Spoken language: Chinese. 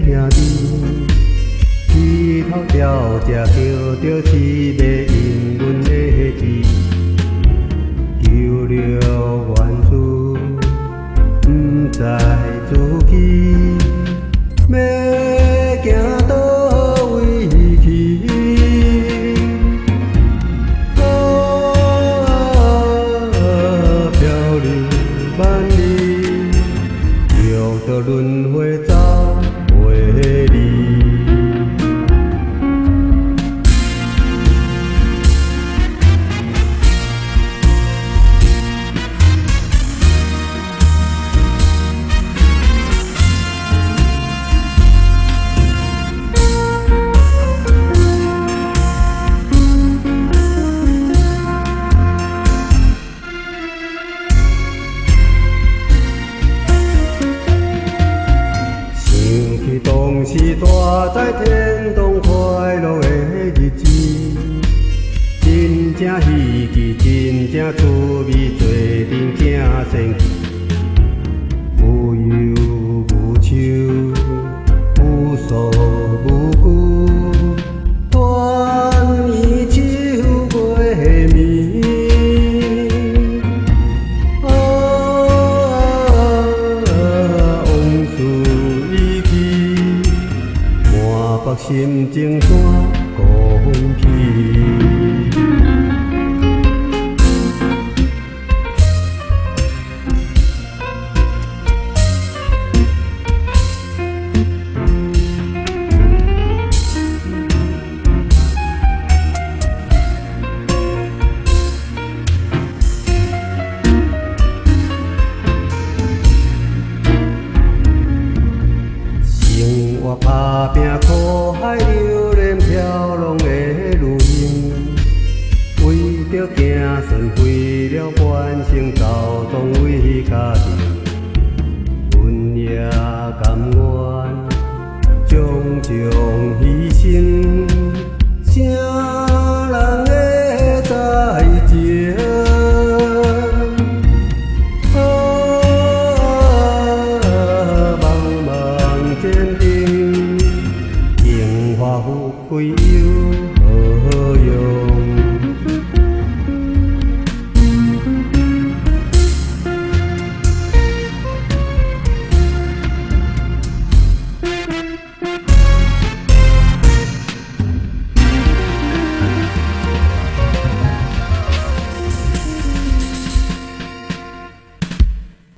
兄弟，起头条才叫着凄迷因阮的意，求了原主，不知自己要行倒位去。漂流万里，又到轮回走袂离。当时大在天堂快乐的日子，真正稀奇，真正趣味，做阵行仙去，无忧无愁，无所无惧，团圆手月暝。往事已去。满腹心情怎讲起？我打拼苦海流连飘浪的路行，为着行顺，为了完成走总为家庭，阮也甘愿种种牺牲，啥人会知情？茫茫天地。花富贵有。